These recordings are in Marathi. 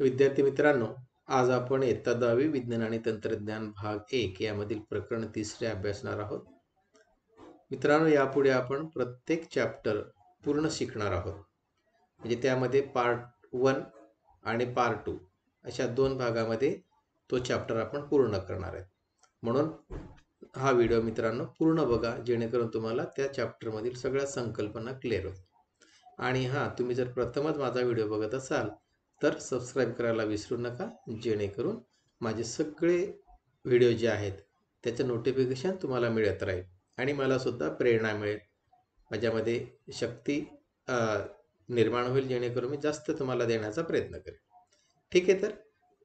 विद्यार्थी मित्रांनो, आज आपण इयत्ता 10वी विज्ञान आणि तंत्रज्ञान भाग 1 यामधील प्रकरण 3 अभ्यासणार आहोत. मित्रांनो, यापुढे आपण प्रत्येक चॅप्टर पूर्ण शिकणार आहोत. म्हणजे त्यामध्ये पार्ट 1 आणि पार्ट 2 अशा 2 भागामध्ये तो चॅप्टर आपण पूर्ण करणार आहे. म्हणून हा व्हिडिओ मित्रांनो पूर्ण बघा, जेणेकरून तुम्हाला त्या चॅप्टरमधील सगळ्या संकल्पना क्लिअर होतील. आणि तुम्ही जर प्रथमच माझा व्हिडिओ बघत असाल तर सबस्क्राईब करायला विसरू नका, जेणेकरून माझे सगळे व्हिडिओ जे आहेत त्याचं नोटिफिकेशन तुम्हाला मिळत राहील आणि मला सुद्धा प्रेरणा मिळेल, माझ्यामध्ये शक्ती निर्माण होईल, जेणेकरून मी जास्त तुम्हाला देण्याचा प्रयत्न करेन. ठीक आहे, तर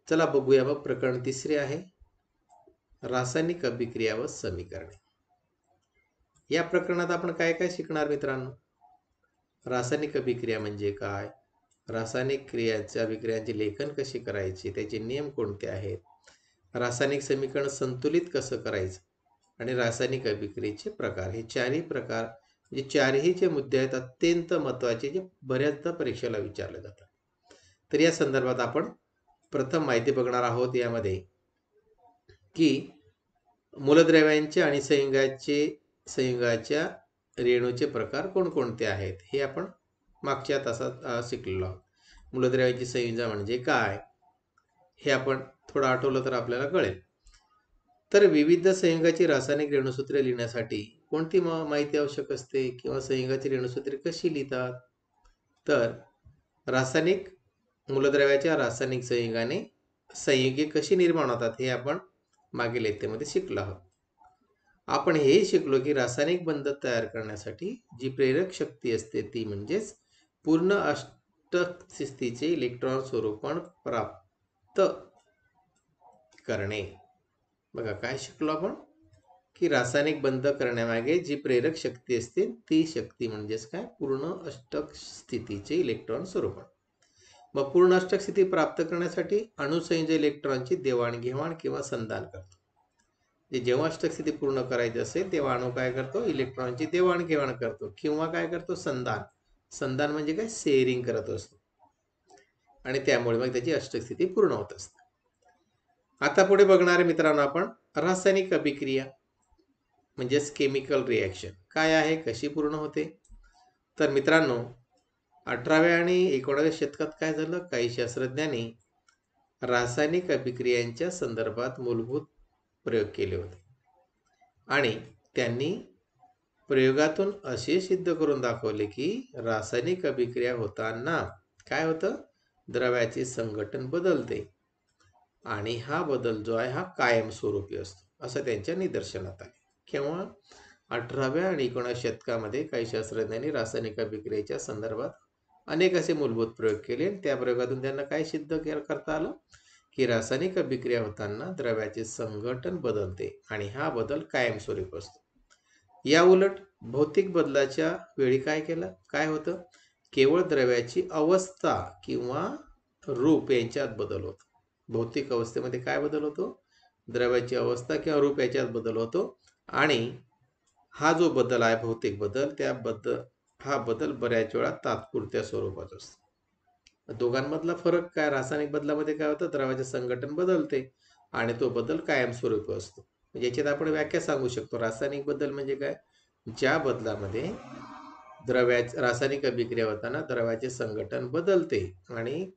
चला बघूया. मग प्रकरण 3 आहे रासायनिक अभिक्रिया व समीकरणे. या प्रकरणात आपण काय काय शिकणार मित्रांनो? रासायनिक अभिक्रिया म्हणजे काय, रासायनिक क्रियांच्या अभिक्रियांचे लेखन कसे करायचे, त्याचे नियम कोणते आहेत, रासायनिक समीकरण संतुलित कसं करायचं आणि रासायनिक अभिक्रियेचे प्रकार. हे चारही प्रकार म्हणजे चारही जे मुद्दे आहेत अत्यंत महत्त्वाचे, जे बऱ्याचदा परीक्षेला विचारले जातात. तर या संदर्भात आपण प्रथम माहिती बघणार आहोत यामध्ये की मूलद्रव्यांचे आणि संयुगाच्या रेणूचे प्रकार कोणकोणते आहेत हे आपण मागच्या तासात शिकलेलो आहोत. मूलद्रव्यांची संयुजा म्हणजे काय हे आपण थोडं आठवलं तर आपल्याला कळेल. तर विविध संयुगाची रासायनिक रेणूसूत्रे लिहिण्यासाठी कोणती माहिती आवश्यक असते किंवा संयुगाची रेणूसूत्रे कशी लिहितात? तर रासायनिक मूलद्रव्याच्या रासायनिक संयुगे कशी निर्माण होतात हे आपण मागील इयत्तेमध्ये शिकलो आहोत. आपण हे शिकलो की रासायनिक बंध तयार करण्यासाठी जी प्रेरक शक्ती असते ती म्हणजेच पूर्ण अष्टक स्थितीचे इलेक्ट्रॉन स्वरूपण प्राप्त करणे. बघा काय शिकलो आपण की रासायनिक बंध करण्यामागे जी प्रेरक शक्ती असते ती शक्ती म्हणजेच काय, पूर्ण अष्टक स्थितीचे इलेक्ट्रॉन स्वरूपण. मग पूर्ण अष्टक स्थिती प्राप्त करण्यासाठी अणुसंयोज इलेक्ट्रॉनची देवाणघेवाण किंवा संधान करतो. जेव्हा अष्टक स्थिती पूर्ण करायची असेल तेव्हा अणू काय करतो, इलेक्ट्रॉनची देवाणघेवाण करतो किंवा काय करतो, संधान म्हणजे काय, शेअरिंग करत असतो आणि त्यामुळे मग त्याची अष्टक स्थिती पूर्ण होत असते. आता पुढे बघणारे मित्रांनो आपण रासायनिक अभिक्रिया म्हणजेच केमिकल रिॲक्शन काय आहे, कशी पूर्ण होते. तर मित्रांनो 18व्या आणि 19व्या शतकात काय झालं, काही शास्त्रज्ञांनी रासायनिक अभिक्रियांच्या संदर्भात मूलभूत प्रयोग केले होते आणि त्यांनी प्रयोगातून असे सिद्ध करून दाखवले की रासायनिक अभिक्रिया होताना काय होतं, द्रव्याचे संघटन बदलते आणि हा बदल जो आहे हा कायमस्वरूपी असतो असं त्यांच्या निदर्शनात आले. केव्हा? 18व्या आणि 19व्या शतकामध्ये काही शास्त्रज्ञांनी रासायनिक अभिक्रियेच्या संदर्भात अनेक असे मूलभूत प्रयोग केले. त्या प्रयोगातून त्यांना काय सिद्ध करता आलं की रासायनिक अभिक्रिया होताना द्रव्याचे संघटन बदलते आणि हा बदल कायमस्वरूपी असतो. या उलट भौतिक बदलाच्या वेळी काय होतं, केवळ द्रव्याची अवस्था किंवा रूप यांच्यात बदल होतो. भौतिक अवस्थेमध्ये काय बदल होतो, द्रव्याची अवस्था किंवा रूप याच्यात बदल होतो आणि हा जो बदल आहे भौतिक बदल, हा बदल बऱ्याच वेळा तात्पुरत्या स्वरूपात असतो. दोघांमधला फरक काय, रासायनिक बदलामध्ये काय होतं, द्रव्याचे संघटन बदलते आणि तो बदल कायमस्वरूपी असतो. याच्यात आपण व्याख्या सांगू शकतो. रासायनिक बदल म्हणजे काय, ज्या बदलामध्ये रासायनिक अभिक्रिया होताना द्रव्याचे संघटन बदलते आणि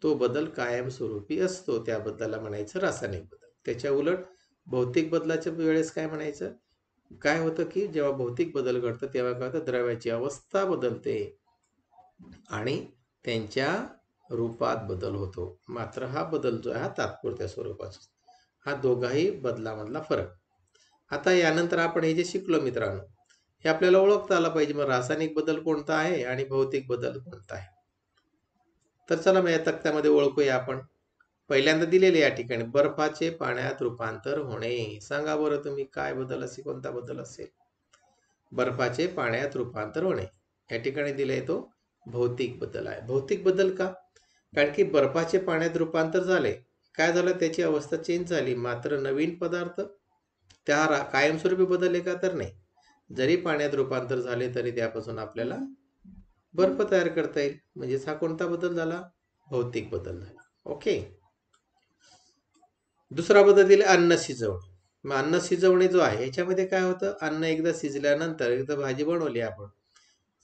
तो बदल कायमस्वरूपी असतो, त्या बदलाला म्हणायचं रासायनिक बदल. त्याच्या उलट भौतिक बदलाच्या वेळेस काय म्हणायचं, काय होतं की जेव्हा भौतिक बदल घडतं तेव्हा काय होतं, द्रव्याची अवस्था बदलते आणि त्यांच्या रूपात बदल होतो. मात्र हा बदल जो आहे हा तात्पुरत्या स्वरूपाचा. हा दोघाही बदलामधला फरक. आता यानंतर आपण हे जे शिकलो मित्रांनो, हे आपल्याला ओळखता आलं पाहिजे. मग रासायनिक बदल कोणता आहे आणि भौतिक बदल कोणता आहे. तर चला मग या तक्त्यामध्ये ओळखूया आपण. पहिल्यांदा दिलेले या ठिकाणी बर्फाचे पाण्यात रूपांतर होणे. सांगा बरं तुम्ही काय बदल असेल, कोणता बदल असेल. बर्फाचे पाण्यात रूपांतर होणे या ठिकाणी दिलाय तो भौतिक बदल आहे. भौतिक बदल का, कारण की बर्फाचे पाण्यात रूपांतर झाले, काय झालं, त्याची अवस्था चेंज झाली, मात्र नवीन पदार्थ त्या कायमस्वरूपी बदलले का, तर नाही. जरी पाण्यात रूपांतर झाले तरी त्यापासून आपल्याला बर्फ तयार करता येईल. म्हणजे हा कोणता बदल झाला, भौतिक बदल झाला. ओके. दुसरा बदल दिला अन्न शिजवणे. मग अन्न शिजवणे जो आहे याच्यामध्ये काय होतं, अन्न एकदा शिजल्यानंतर एकदा भाजी बनवली आपण,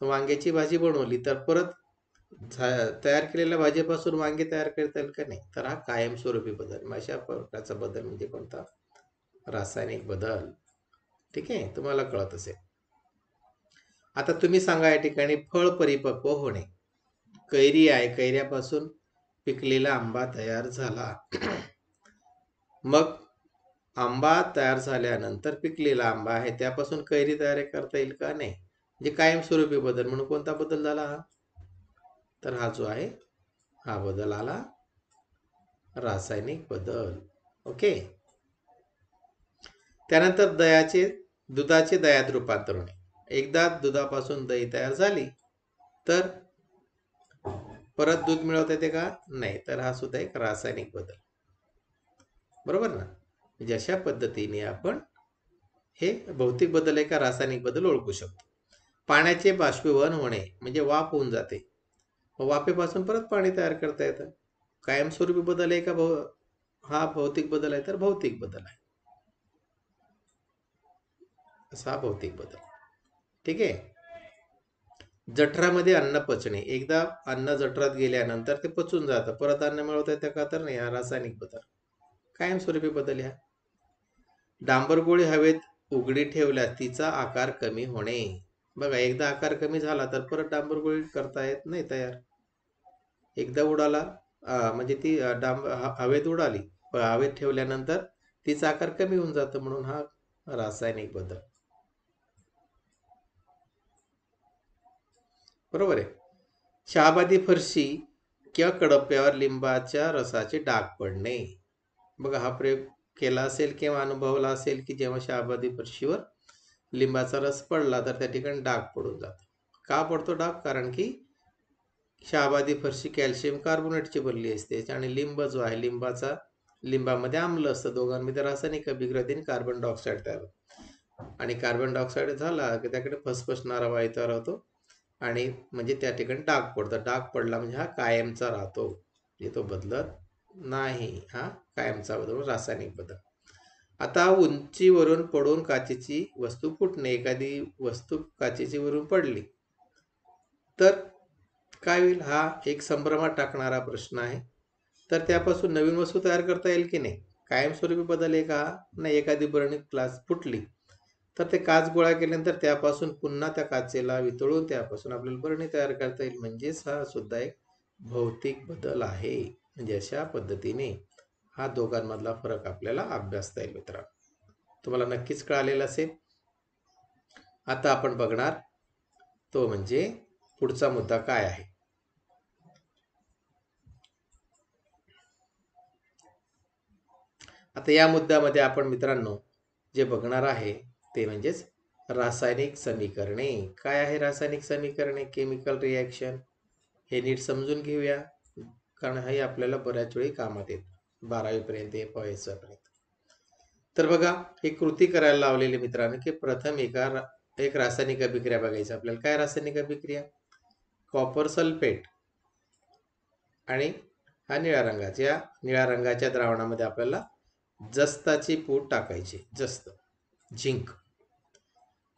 वांग्याची भाजी बनवली, तर परत तयार केलेल्या भाजीपासून वांगे तयार करता येईल का? नाही. तर हा कायमस्वरूपी बदल. मग अशा प्रकारचा बदल म्हणजे कोणता? रासायनिक बदल. ठीक आहे, तुम्हाला कळत असेल. आता तुम्ही सांगा या ठिकाणी फळ परिपक्व होणे. कैरी आहे, कैऱ्यापासून पिकलेला आंबा तयार झाला. मग आंबा तयार झाल्यानंतर पिकलेला आंबा आहे त्यापासून कैरी तयार करता येईल का? नाही. म्हणजे कायमस्वरूपी बदल म्हणून कोणता बदल झाला हा? तर हा जो आहे हा बदल आला रासायनिक बदल. ओके. त्यानंतर दुधाचे दह्यात रूपांतर होणे. एकदा दुधापासून दही तयार झाली तर परत दूध मिळवता येते का? नाही. तर हा सुद्धा एक रासायनिक बदल. बरोबर ना? म्हणजे अशा पद्धतीने आपण हे भौतिक बदल आहे का रासायनिक बदल ओळखू शकतो. पाण्याचे बाष्पीभवन होणे म्हणजे वाफ होऊन जाते, वाफेपासून परत पाणी तयार करता येतं. कायमस्वरूपी बदल आहे का हा भौतिक बदल आहे? तर भौतिक बदल आहे. असा भौतिक बदल. ठीक आहे. जठरामध्ये अन्न पचणे. एकदा अन्न जठरात गेल्यानंतर ते पचून जातं, परत अन्न मिळवता येतं का? तर नाही. हा रासायनिक बदल. कायमस्वरूपी बदल ह्या. डांबरगोळी हवेत उघडी ठेवल्यास तिचा आकार कमी होणे. बघा, एकदा आकार कमी झाला तर परत डांबरगोळी करता येत नाही तयार. एकदा उडाला म्हणजे ती हवेत उडाली, हवेत ठेवल्यानंतर तिचा आकार कमी होऊन जातो, म्हणून हा रासायनिक बदल. बरोबर आहे. शहाबादी फरशी किंवा कडप्प्यावर लिंबाच्या रसाचे डाग पडणे. बघा, हा प्रयोग केला असेल किंवा अनुभवला असेल की जेव्हा शहाबादी फरशीवर लिंबाचा रस पडला तर त्या ठिकाणी डाग पडून जातो. का पडतो डाग? कारण की शहाबादी फरशी कॅल्शियम कार्बोनेटची बनली असते आणि लिंब जो आहे लिंबामध्ये आम्ल असतं. दोघांमध्ये रासायनिक अभिक्रियेने कार्बन डायऑक्साईड तयार होतो आणि कार्बन डायऑक्साईड झाला की त्याकडे फसफसणारा वायू तयार होतो आणि म्हणजे त्या ठिकाणी डाग पडतं. डाग पडला म्हणजे हा कायमचा राहतो, म्हणजे तो बदलत नाही. हा कायमचा बदल, रासायनिक बदल. आता उंचीवरून पडून काचेची वस्तू फुटणे. एखादी वस्तू काचेची वरून पडली तर काय होईल? हा एक संभ्रमात टाकणारा प्रश्न आहे. तर त्यापासून नवीन वस्तू तयार करता येईल की नाही? कायमस्वरूपी बदल आहे का? नाही. एखादी बरणी ग्लास फुटली तर ते काच गोळा केल्यानंतर त्यापासून पुन्हा त्या काचेला वितळून त्यापासून आपल्याला बरणी तयार करता येईल. म्हणजेच हा सुद्धा एक भौतिक बदल आहे. म्हणजे अशा पद्धतीने हा दोघांमधला फरक आपल्याला अभ्यासता येईल मित्रांनो. तुम्हाला नक्कीच कळालेलं असेल. आता आपण बघणार तो म्हणजे पुढचा मुद्दा काय आहे. आता या मुद्द्यामध्ये आपण मित्रांनो जे बघणार आहे ते म्हणजेच रासायनिक समीकरणे. काय आहे रासायनिक समीकरणे? Chemical reaction. हे नीट समजून घेऊया, कारण हे आपल्याला बऱ्याच वेळी कामात येत 12वी पर्यंत पर्यंत. तर बघा, हे कृती करायला लावलेले मित्रांनो की प्रथम एक रासायनिक अभिक्रिया बघायची आपल्याला. काय रासायनिक अभिक्रिया? कॉपर सल्फेट आणि हा निळ्या रंगाच्या द्रावणामध्ये आपल्याला जस्ताची पूड टाकायची. जस्त, झिंक.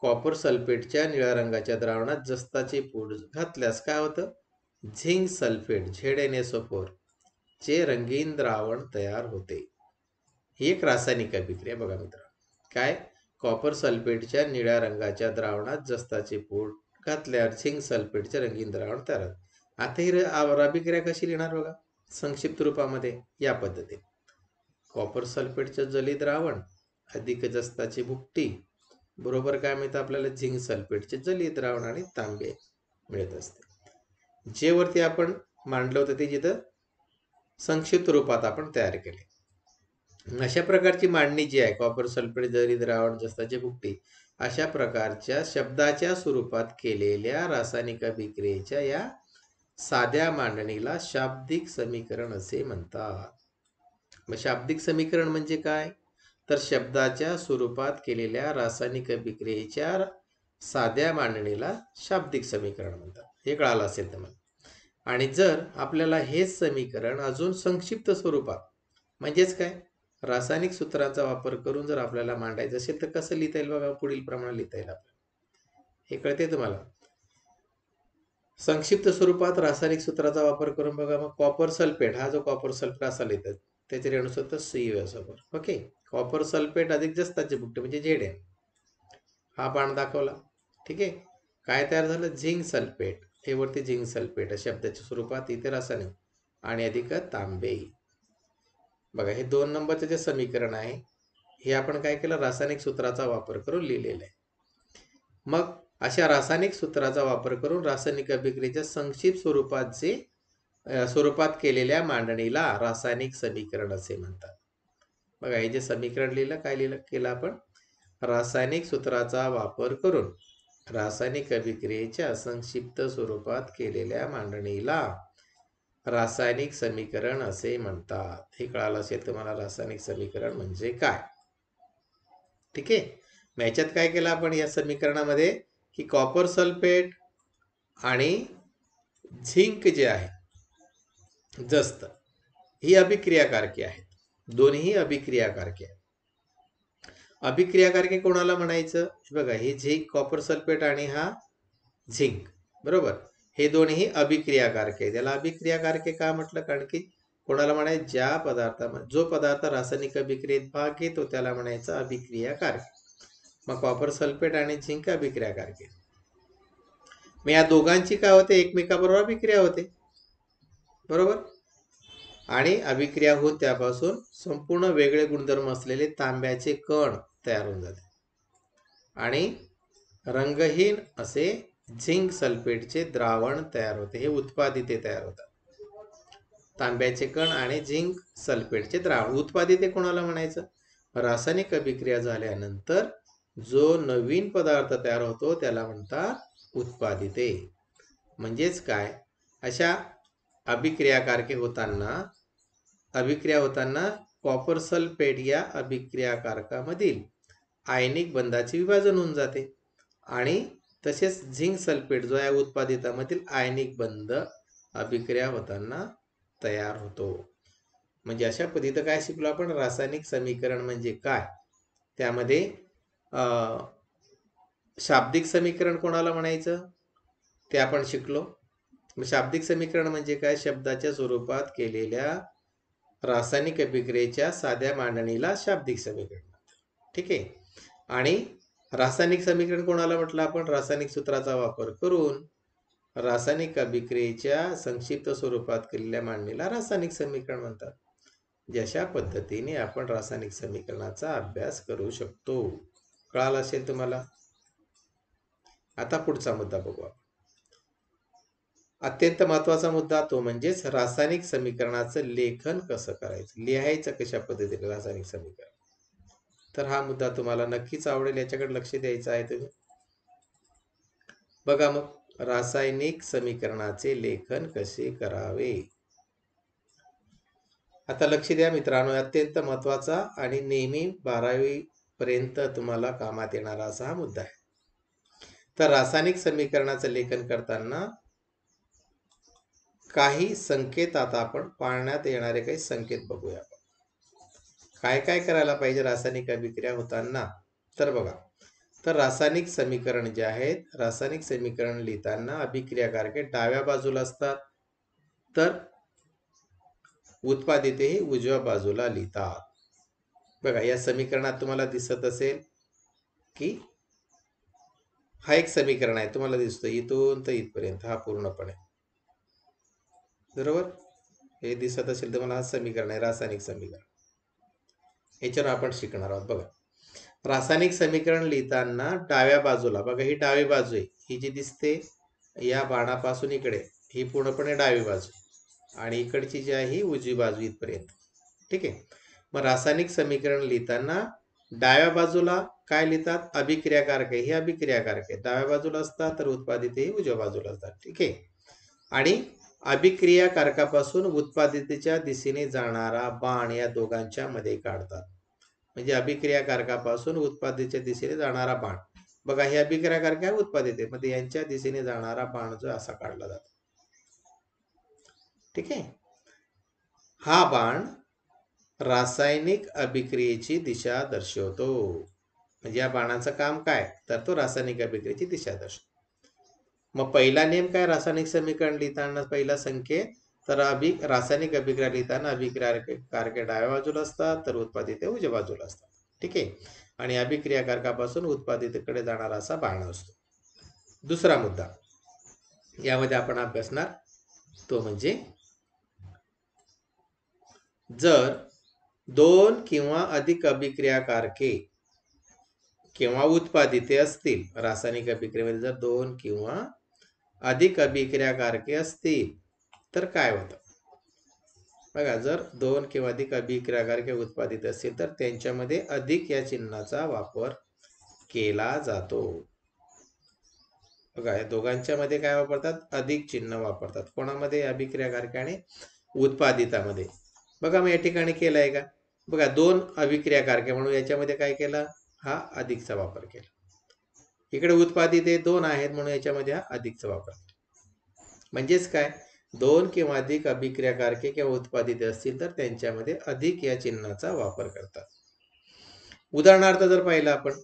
कॉपर सल्फेटच्या निळ्या रंगाच्या द्रावणात जस्ताची पूड घातल्यास काय होतं? झिंक सल्फेट ZnSO4 चे रंगीन द्रावण तयार होते. ही एक रासायनिक अभिक्रिया. बघा मित्र, काय? कॉपर सल्फेटच्या निळ्या रंगाच्या द्रावणात जस्ताची पूड घातल्यावर झिंक सल्फेटचे रंगीन द्रावण तयार होते. आता ही अभिक्रिया कशी लिहिणार बघा संक्षिप्त रूपामध्ये या पद्धतीने. कॉपर सल्फेटचे जली द्रावण अधिक जस्ताची भुकटी बरोबर काय मिळतं आपल्याला? झिंक सल्फेटचे जली द्रावण आणि तांबे मिळत असते. जे वरती आपण मांडलं होतं ते जिथं संक्षिप्त रूपात आपण तयार केले. अशा प्रकारची मांडणी जी आहे, कॉपर सल्फेट जली द्रावण जस्ताची भुकटी, अशा प्रकारच्या शब्दाच्या स्वरूपात केलेल्या रासायनिक अभिक्रियेच्या या साध्या मांडणीला शाब्दिक समीकरण असे म्हणतात. मग शाब्दिक समीकरण म्हणजे काय? तर शब्दाच्या स्वरूपात केलेल्या रासायनिक अभिक्रियेच्या साध्या मांडणीला शाब्दिक समीकरण म्हणतात. हे कळालं असेल तुम्हाला. आणि जर आपल्याला हेच समीकरण अजून संक्षिप्त स्वरूपात म्हणजेच काय रासायनिक सूत्रांचा वापर करून जर आपल्याला मांडायचं असेल तर कसं लिहिता येईल बघा, पुढील प्रमाणे लिहिता येईल आपल्याला. हे कळते तुम्हाला? संक्षिप्त स्वरूपात रासायनिक सूत्राचा वापर करून बघा, मग कॉपर सल्फेट, हा जो कॉपर सल्फेट असा लिहितात त्याचे रेणूसूत्र CuSO4. ओके, कॉपर सल्फेट अधिक जस्ताचे बुट्टे म्हणजे Zn. हा बाण दाखवला. ठीक आहे, काय तयार झालं? Zinc sulphate. हे वरती झिंक सल्फेट शब्दाच्या स्वरूपात इथे रासायनिक आणि अधिक तांबे. बघा, हे 2 नंबरचे जे समीकरण आहे हे आपण काय केलं? रासायनिक सूत्राचा वापर करून लिहिलेलं आहे. मग अशा रासायनिक सूत्राचा वापर करून रासायनिक अभिक्रियेच्या संक्षिप्त स्वरूपात केलेल्या मांडणीला रासायनिक समीकरण असे म्हणतात. बघा, हे जे समीकरण लिहिलं, काय लिहिलं केलं आपण? रासायनिक सूत्राचा वापर करून रासायनिक अभिक्रियेच्या संक्षिप्त स्वरूपात केलेल्या मांडणीला रासायनिक समीकरण असे म्हणतात. हे कळालं असेल तुम्हाला रासायनिक समीकरण म्हणजे काय. ठीक आहे, मग याच्यात काय केलं आपण या समीकरणामध्ये की कॉपर सल्फेट आणि झिंक जे आहे जस्त ही अभिक्रियाकारके आहेत. दोन्ही अभिक्रियाकारके आहेत. अभिक्रियाकारके कोणाला म्हणायचं? बघा, हे झिंक कॉपर सल्फेट आणि हा झिंक, बरोबर, हे दोन्ही अभिक्रियाकारके. त्याला अभिक्रियाकारके का म्हटलं? कारण की कोणाला म्हणायचं? ज्या पदार्थामध्ये जो पदार्थ रासायनिक अभिक्रियेत भाग घेतो त्याला म्हणायचं अभिक्रियाकारके. मग कॉपर सल्फेट आणि झिंक अभिक्रियाकारके. मग या दोघांची काय होते? एकमेकाबरोबर अभिक्रिया होते, बरोबर, आणि अभिक्रिया होऊन त्यापासून संपूर्ण वेगळे गुणधर्म असलेले तांब्याचे कण तयार होऊन जाते आणि रंगहीन असे झिंक सल्फेटचे द्रावण तयार होते. हे उत्पादिते तयार होतात. तांब्याचे कण आणि झिंक सल्फेटचे द्रावण. उत्पादिते कोणाला म्हणायचं? रासायनिक अभिक्रिया झाल्यानंतर जो नवीन पदार्थ तयार होतो त्याला म्हणतात उत्पादिते. म्हणजेच काय, अशा अभिक्रिया होताना कॉपर सल्फेट या अभिक्रियाकारकामधील आयनिक बंधाचे विभाजन होऊन जाते आणि तसेच झिंक सल्फेट जो या उत्पादितामधील आयनिक बंध अभिक्रिया होताना तयार होतो. म्हणजे अशा पद्धतीने काय शिकलो आपण? रासायनिक समीकरण म्हणजे काय, त्यामध्ये शाब्दिक समीकरण कोणाला म्हणायचं ते आपण शिकलो. शाब्दिक समीकरण म्हणजे काय? शब्दाच्या स्वरूपात केलेल्या रासायनिक अभिक्रियेच्या साध्या मांडणीला शाब्दिक समीकरण. ठीक आहे, आणि रासायनिक समीकरण कोणाला म्हटलं आपण? रासायनिक सूत्राचा वापर करून रासायनिक अभिक्रियेच्या संक्षिप्त स्वरूपात केलेल्या मांडणीला रासायनिक समीकरण म्हणतात. जशा पद्धतीने आपण रासायनिक समीकरणाचा अभ्यास करू शकतो. कळालं असेल तुम्हाला? आता पुढचा मुद्दा बघू. अत्यंत महत्वाचा मुद्दा तो म्हणजेच रासायनिक समीकरणाचं लेखन कसं करायचं, लिहायचं कशा पद्धतीने रासायनिक समीकरण. तर हा मुद्दा तुम्हाला नक्कीच आवडेल, याच्याकडे लक्ष द्यायचं आहे तुम्ही. बघा, मग रासायनिक समीकरणाचे लेखन कसे करावे. आता लक्ष द्या मित्रांनो, अत्यंत महत्वाचा आणि नेहमी 12वी पर्यंत तुम्हाला कामात येणारा असा हा मुद्दा आहे. तर रासायनिक समीकरणाचं लेखन करताना काही संकेत, आता आपण पाळण्यात येणारे काही संकेत बघूया. काय काय करायला पाहिजे रासायनिक अभिक्रिया होताना. तर बघा, तर रासायनिक समीकरण जे आहेत, रासायनिक समीकरण लिहिताना अभिक्रियाकारके डाव्या बाजूला असतात, तर उत्पादिते हे उजव्या बाजूला लिहितात. बघा, या समीकरणात तुम्हाला दिसत असेल की हा एक समीकरण आहे, तुम्हाला दिसतो इथून तर इथपर्यंत हा पूर्णपणे, बरोबर, हे दिसत असेल तुम्हाला. हा समीकरण आहे रासायनिक समीकरण, याच्यावर आपण शिकणार आहोत. बघा, रासायनिक समीकरण लिहिताना डाव्या बाजूला, बघा ही डावी बाजू आहे, ही जी दिसते या बाणापासून इकडे ही पूर्णपणे डावी बाजू आणि इकडची जी आहे ही उजवी बाजू इथपर्यंत. ठीक आहे, मग रासायनिक समीकरण लिहिताना डाव्या बाजूला काय लिहितात? अभिक्रियाकारके. हे अभिक्रियाकारके डाव्या बाजूला असतात, तर उत्पादिते हे उजव्या बाजूला असतात. ठीक आहे, आणि अभिक्रियाकारकापासून उत्पादितेच्या दिशेने जाणारा बाण या दोघांच्या मध्ये काढतात. म्हणजे अभिक्रियाकारकापासून उत्पादितेच्या दिशेने जाणारा बाण, बघा हे अभिक्रियाकारक आहे, उत्पादिते मध्ये यांच्या दिशेने जाणारा बाण जो असा काढला जातो. ठीक आहे. हा बाण रासायनिक अभिक्रियेची दिशा दर्शवतो. म्हणजे या बाणाचं काम काय, तर तो रासायनिक अभिक्रियेची दिशा दर्शवतो. मग पहिला नियम काय रासायनिक समीकरण लिहिताना, पहिला संकेत, तर रासायनिक अभिक्रिया लिहिताना अभिक्रियाकारके डाव्या बाजूला असतात तर उत्पादिते उजव्या बाजूला असतात. ठीक आहे. आणि अभिक्रियाकारकापासून उत्पादितेकडे जाणारा असा बाण असतो. दुसरा मुद्दा यामध्ये आपण अभ्यासणार तो म्हणजे, जर दोन किंवा अधिक अभिक्रियाकारके किंवा उत्पादिते असतील, रासायनिक अभिक्रियेमध्ये जर दोन किंवा अधिक अभिक्रियाकारके असतील तर काय होतं बघा. जर दोन किंवा अधिक अभिक्रियाकारके उत्पादित असतील तर त्यांच्यामध्ये अधिक या चिन्हाचा वापर केला जातो. बघा, या दोघांच्या मध्ये काय वापरतात, अधिक चिन्ह वापरतात. कोणामध्ये, अभिक्रियाकारके आणि उत्पादितामध्ये. बघा मी या ठिकाणी केलंय का, बघा दोन अभिक्रियाकारके म्हणून याच्यामध्ये काय केलं, हा अधिकचा वापर केला. इकडे उत्पादिते दोन आहेत म्हणून याच्यामध्ये हा अधिकचा वापर. म्हणजेच काय, दोन किंवा अधिक अभिक्रियाकारके किंवा उत्पादिते असतील तर त्यांच्यामध्ये अधिक या चिन्हाचा वापर करतात. उदाहरणार्थ जर पाहिलं आपण,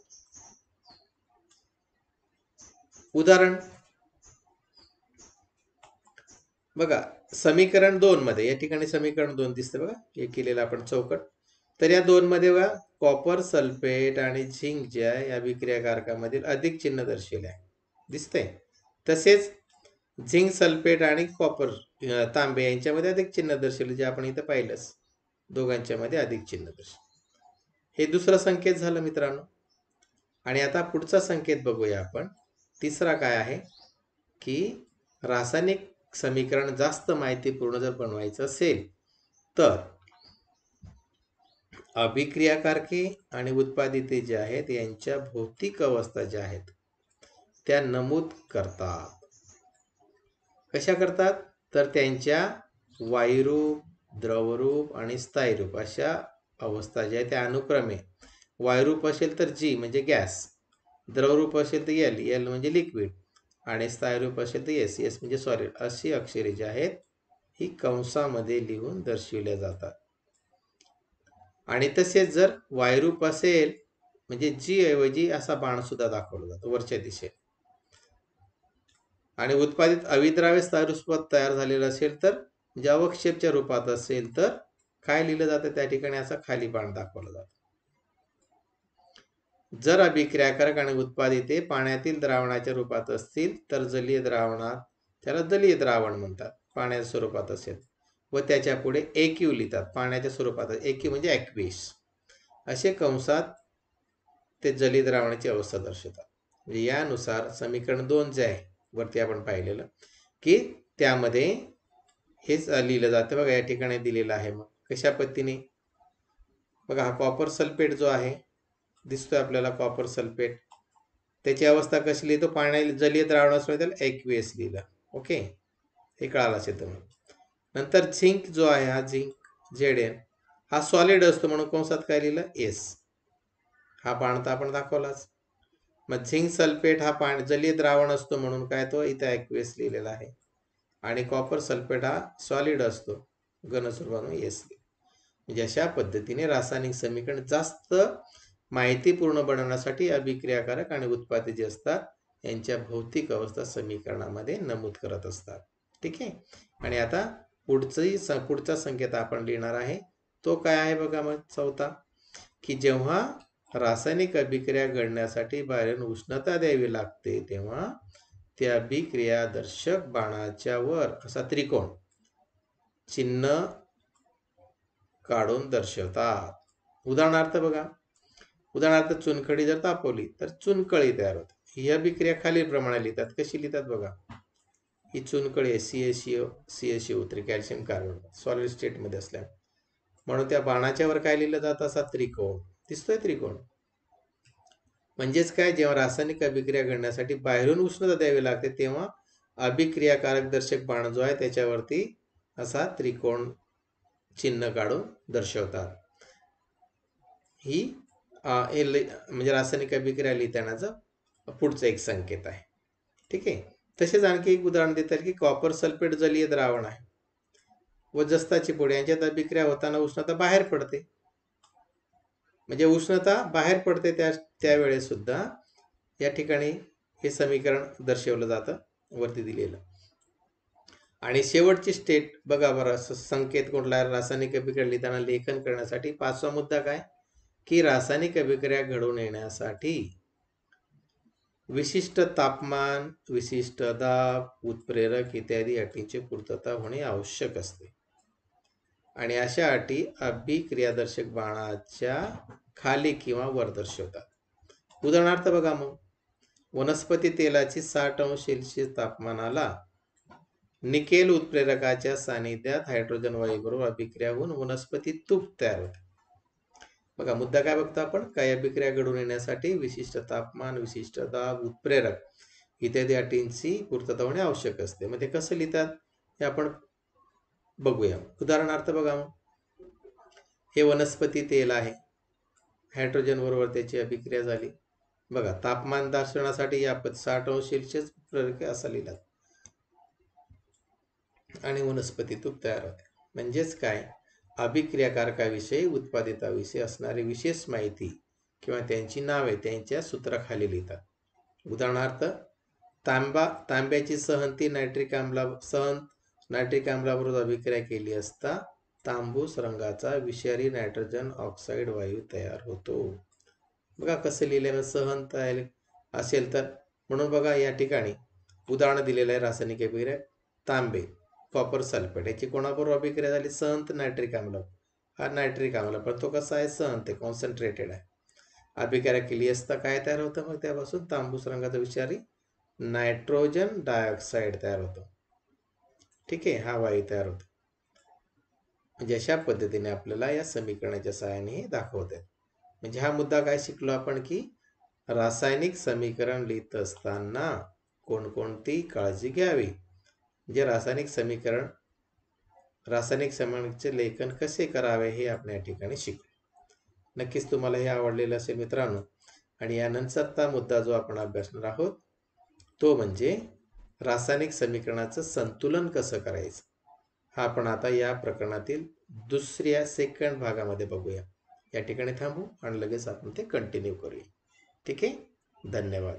उदाहरण बघा समीकरण 2 मध्ये, या ठिकाणी समीकरण 2 दिसतं बघा, हे केलेलं आपण चौकट. तर या 2 मध्ये बघा कॉपर सल्फेट आणि झिंक जे आहे या अभिक्रियाकारकामधील अधिक चिन्ह दर्शविले आहे, दिसतंय. तसेच झिंक सल्फेट आणि कॉपर तांबे यांच्यामध्ये अधिक चिन्ह दर्शवले, जे आपण इथं पाहिलंच, दोघांच्या मध्ये अधिक चिन्ह दर्शवले. हे दुसरा संकेत झालं मित्रांनो. आणि आता पुढचा संकेत बघूया आपण. तिसरा काय आहे की, रासायनिक समीकरण जास्त माहितीपूर्ण जर बनवायचं असेल तर अभिक्रियाकारके आणि उत्पादिते जे आहेत यांच्या भौतिक अवस्था ज्या आहेत त्या नमूद करतात. कशा करतात, तर त्यांच्या वायुरूप, द्रवरूप आणि स्थायीरूप अशा अवस्था ज्या आहेत त्या अनुक्रमे, वायुरूप असेल तर जी म्हणजे गॅस, द्रवरूप असेल तर एल म्हणजे लिक्विड, आणि स्थायीरूप असेल तर एस म्हणजे सॉलिड, अशी अक्षरे जी आहेत ही कंसामध्ये लिहून दर्शविल्या जातात. आणि तसेच जर वायुरूप असेल म्हणजे जी ऐवजी असा बाण सुद्धा दाखवला जातो वरच्या दिशेने. आणि उत्पादित अविद्राव्य स्थायीरूपात तयार झालेलं असेल तर, म्हणजे अवक्षेपच्या रूपात असेल तर काय लिहिलं जातं, त्या ठिकाणी असा खाली बाण दाखवला जातो. जर अभिक्रियाकारक आणि उत्पादिते पाण्यातील द्रावणाच्या रूपात असतील तर जलीय द्रावणात, त्याला जलीय द्रावण म्हणतात, पाण्याच्या स्वरूपात असेल, व त्याच्या पुढे एक्यू लिहितात, पाण्याच्या स्वरूपात, एक्यू म्हणजे ॲक्विस, असे कंसात ते जलीय द्रावणाची अवस्था दर्शवतात. म्हणजे यानुसार समीकरण 2 जे आहे वरती आपण पाहिलेलं, की त्यामध्ये हेच लिहिलं जातं. बघा या ठिकाणी दिलेलं आहे. मग कशा पद्धतीने बघा, हा कॉपर सल्फेट जो आहे दिसतोय आपल्याला, कॉपर सल्फेट, त्याची अवस्था कशी लिहितो, पाण्यात जलीय द्रावण असल्यामुळे त्याला एक्वियस लिहिलं. ओके, हे कळालं असेल तुम्हाला. नंतर झिंक जो आहे, हा झिंक Zn हा सॉलिड असतो म्हणून कंसात काय लिहिलं, एस, हा बाण तर आपण दाखवलाच. मग झिंक सल्फेट हा जलीय द्रावण असतो म्हणून काय, तो इथं ॲक्वियस लिहिलेला आहे. आणि कॉपर सल्फेट हा सॉलिड असतो, घनस्वरूपात एस. म्हणजे अशा पद्धतीने रासायनिक समीकरण जास्त माहितीपूर्ण बनवण्यासाठी अभिक्रियाकारक आणि उत्पादित जे असतात यांच्या भौतिक अवस्था समीकरणामध्ये नमूद करत असतात. ठीक आहे. आणि आता पुढचा संकेत आपण लिहिणार आहे तो काय आहे बघा, मग चौथा, की जेव्हा रासायनिक अभिक्रिया घडण्यासाठी बाहेरून उष्णता द्यावी लागते तेव्हा त्या अभिक्रियादर्शक बाणाच्या वर असा त्रिकोण चिन्ह काढून दर्शवतात. उदाहरणार्थ बघा, उदाहरणार्थ चुनखडी जर तापवली तर चुनकळी तयार होते. ही अभिक्रिया खालील प्रमाणे लिहितात. कशी लिहितात बघा, ही चुनकळी आहे, CaCO3 calcium carbonate solid state मध्ये असल्यामुळे, म्हणून त्या बाणाच्या वर काय लिहिलं जातं, असा त्रिकोण दिसतोय, त्रिकोण. म्हणजेच काय, जेव्हा रासायनिक अभिक्रिया घडण्यासाठी बाहेरून उष्णता द्यावी लागते तेव्हा अभिक्रियाकारक दर्शक बाण जो आहे त्याच्यावरती असा त्रिकोण चिन्ह काढून दर्शवतात. ही म्हणजे रासायनिक अभिक्रिया लिहितानाचा पुढचा एक संकेत आहे. ठीक आहे. तसेच आणखी एक उदाहरण देतात की कॉपर सल्फेट जलीय द्रावण आहे व जस्ताची पूड यांच्यात अभिक्रिया होताना उष्णता बाहेर पडते. म्हणजे उष्णता बाहेर पडते त्यावेळेस सुद्धा या ठिकाणी हे समीकरण दर्शवलं जातं वरती दिलेलं. आणि शेवटची स्टेट बघा बरं, संकेत कुठला रासायनिक अभिक्रिया लिहिताना लेखन करण्यासाठी 5वा मुद्दा काय की रासायनिक अभिक्रिया घडून येण्यासाठी विशिष्ट तापमान, विशिष्ट दाब, उत्प्रेरक इत्यादी अटींची पूर्तता होणे आवश्यक असते. आणि अशा अटी अभिक्रियादर्शक बाणाच्या खाली किंवा वर दर्शवतात. उदाहरणार्थ बघा, मग वनस्पती तेलाची 60 अंश सेल्सिअस तापमानाला निकेल उत्प्रेरकाच्या सानिध्यात हायड्रोजन वायूबरोबर अभिक्रिया होऊन वनस्पती तूप तयार होते. बघा मुद्दा काय बघतो आपण, काही अभिक्रिया घडून येण्यासाठी विशिष्ट तापमान, विशिष्ट दाब, उत्प्रेरक इत्यादी अटींची पूर्तता होणे आवश्यक असते. मग ते कसं लिहितात हे आपण बघूया. उदाहरणार्थ बघा, हे वनस्पती तेल आहे, हायड्रोजन बरोबर त्याची अभिक्रिया झाली. बघा तापमान दर्शवण्यासाठी या 60 अंश सेल्सिअस उत्प्रेरक असा लिहिला आणि वनस्पती तूप तयार होते. म्हणजेच काय, अभिक्रियाकारकाविषयी, उत्पादिताविषयी असणारी विशेष माहिती किंवा त्यांची नावे त्यांच्या सूत्राखाली लिहितात. उदाहरणार्थ तांब्याची सहंती नायट्रिक आम्लाबरोबर अभिक्रिया केली असता तांबूस रंगाचा विषारी नायट्रोजन ऑक्साईड वायू तयार होतो. बघा कसं लिहिलं, सहंत असेल तर. म्हणून बघा या ठिकाणी उदाहरण दिलेलं आहे रासायनिक अभिक्रिया. तांबे कॉपर सल्फेट याची कोणाबरोबर अभिक्रिया झाली, सहंत नायट्रिक आम्ल. हा नायट्रिक आम्ल पण तो कसा आहे, सहंत आहे, कॉन्सन्ट्रेटेड आहे. अभिक्रिया केली असता काय तयार होतं, मग त्यापासून तांबूस रंगाचा विषारी नायट्रोजन डायऑक्साईड तयार होतो. ठीक आहे, हा वायू तयार होतो. म्हणजे अशा पद्धतीने आपल्याला या समीकरणाच्या सहाय्याने दाखवत आहे. म्हणजे हा मुद्दा काय शिकलो आपण की रासायनिक समीकरण लिहित असताना कोणकोणती काळजी घ्यावी. म्हणजे रासायनिक समीकरणाचे लेखन कसे करावे हे आपण या ठिकाणी शिकलो. नक्कीच तुम्हाला हे आवडलेलं असेल मित्रांनो. आणि यानंतरचा मुद्दा जो आपण अभ्यासणार आहोत तो म्हणजे रासायनिक समीकरणाचं संतुलन कसं करायचं, हा आपण आता या प्रकरणातील दुसऱ्या सेकंड भागामध्ये बघूया. या ठिकाणी थांबू आणि लगेच आपण ते कंटिन्यू करूया. ठीक आहे, धन्यवाद.